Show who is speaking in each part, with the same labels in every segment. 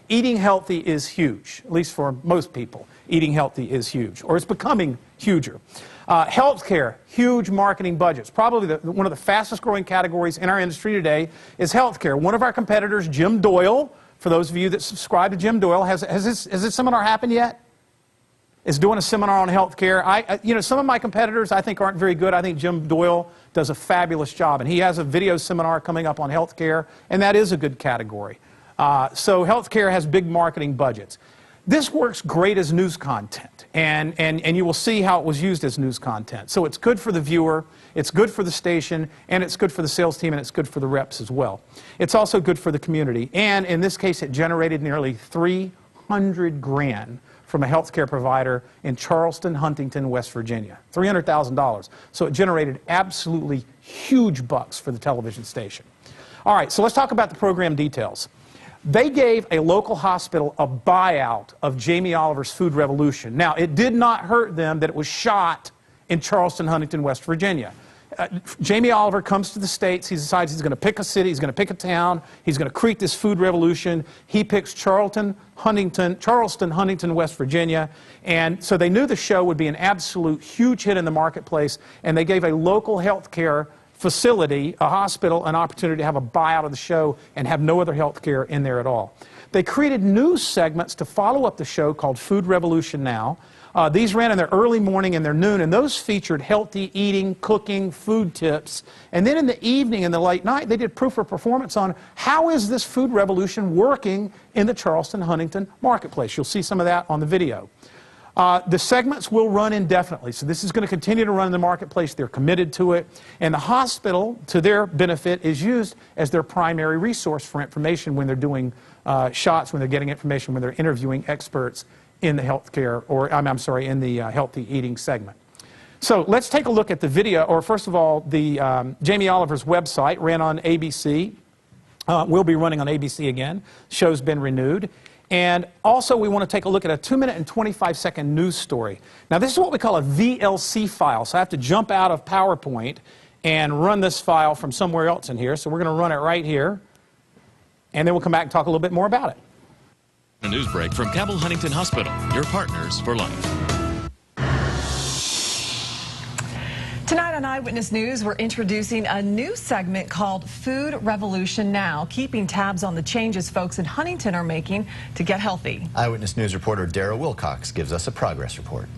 Speaker 1: eating healthy is huge, at least for most people. Eating healthy is huge, or it's becoming huger. Healthcare, huge marketing budgets. Probably one of the fastest growing categories in our industry today is healthcare. One of our competitors, Jim Doyle, for those of you that subscribe to Jim Doyle, has this seminar happened yet? Is doing a seminar on healthcare. You know, some of my competitors I think aren't very good. I think Jim Doyle does a fabulous job, and he has a video seminar coming up on healthcare, and that is a good category. So healthcare has big marketing budgets. This works great as news content, and you will see how it was used as news content. So it's good for the viewer, it's good for the station, and it's good for the sales team, and it's good for the reps as well. It's also good for the community, and in this case it generated nearly $300 grand from a healthcare provider in Charleston, Huntington, West Virginia. $300,000. So it generated absolutely huge bucks for the television station. All right, so let's talk about the program details. They gave a local hospital a buyout of Jamie Oliver's Food Revolution. Now, it did not hurt them that it was shot in Charleston, Huntington, West Virginia. Jamie Oliver comes to the States. He decides he's going to pick a city, he's going to pick a town, he's going to create this food revolution. He picks Charleston, Huntington, West Virginia. And so they knew the show would be an absolute huge hit in the marketplace, and they gave a local health care facility, a hospital, an opportunity to have a buyout of the show and have no other health care in there at all. They created news segments to follow up the show called Food Revolution Now. These ran in their early morning and their noon, and those featured healthy eating, cooking, food tips. And then in the evening and the late night, they did proof of performance on how is this food revolution working in the Charleston, Huntington marketplace. You'll see some of that on the video. The segments will run indefinitely, so this is going to continue to run in the marketplace. They're committed to it. And the hospital, to their benefit, is used as their primary resource for information when they're doing shots, when they're getting information, when they're interviewing experts in the healthcare, or I'm sorry, in the healthy eating segment. So let's take a look at the video, or first of all, the Jamie Oliver's website ran on ABC. Will be running on ABC again. Show's been renewed. And also we want to take a look at a 2-minute and 25-second news story. Now this is what we call a VLC file, so I have to jump out of PowerPoint and run this file from somewhere else in here. So we're going to run it right here, and then we'll come back and talk a little bit more about it.
Speaker 2: A news break from Cabell Huntington Hospital, your partners for life.
Speaker 3: Tonight on Eyewitness News, we're introducing a new segment called Food Revolution Now, keeping tabs on the changes folks in Huntington are making to get healthy.
Speaker 4: Eyewitness News reporter Dara Wilcox gives us a progress report.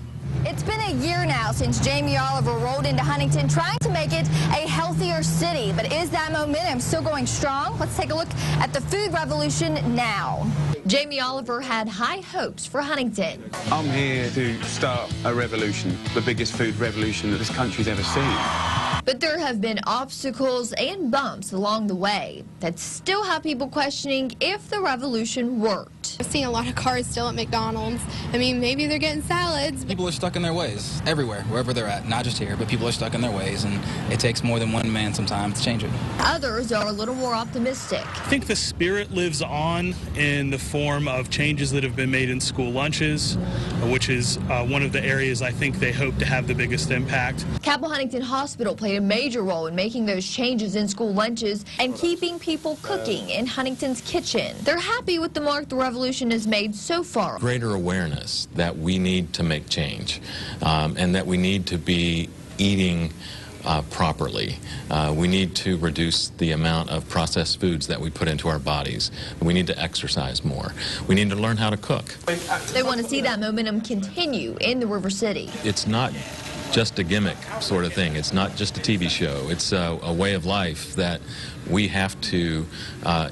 Speaker 5: It's been a year now since Jamie Oliver rolled into Huntington trying to make it a healthier city. But is that momentum still going strong? Let's take a look at the Food Revolution now. Jamie Oliver had high hopes for Huntington.
Speaker 6: I'm here to start a revolution, the biggest food revolution that this country's ever seen.
Speaker 5: But there have been obstacles and bumps along the way that still have people questioning if the revolution worked.
Speaker 7: I've seen a lot of cars still at McDonald's. I mean, maybe they're getting salads.
Speaker 8: People are stuck in their ways everywhere, wherever they're at, not just here, but people are stuck in their ways, and it takes more than one man sometimes to change it.
Speaker 5: Others are a little more optimistic.
Speaker 9: I think the spirit lives on in the form of changes that have been made in school lunches, which is one of the areas I think they hope to have the biggest impact.
Speaker 5: Cabell Huntington Hospital played a major role in making those changes in school lunches and keeping people cooking in Huntington's kitchen. They're happy with the mark the revolution has made so far.
Speaker 10: Greater awareness that we need to make change and that we need to be eating properly. We need to reduce the amount of processed foods that we put into our bodies. We need to exercise more. We need to learn how to cook.
Speaker 5: They want to see that momentum continue in the River City.
Speaker 10: It's not just a gimmick sort of thing. It's not just a TV show. It's a way of life that we have to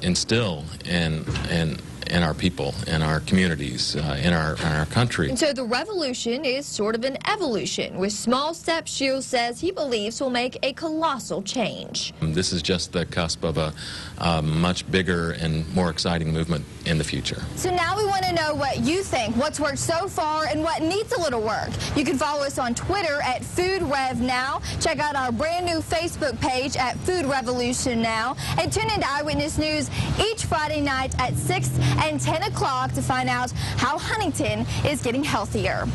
Speaker 10: instill in our people, in our communities, in our country.
Speaker 5: And so the revolution is sort of an evolution, with small steps Shields says he believes will make a colossal change.
Speaker 10: This is just the cusp of a much bigger and more exciting movement in the future.
Speaker 5: So now we want to know what you think, what's worked so far and what needs a little work. You can follow us on Twitter at FoodRevNow. Check out our brand new Facebook page at Food Revolution Now. And tune into Eyewitness News each Friday night at 6 and 10 o'clock to find out how Huntington is getting healthier.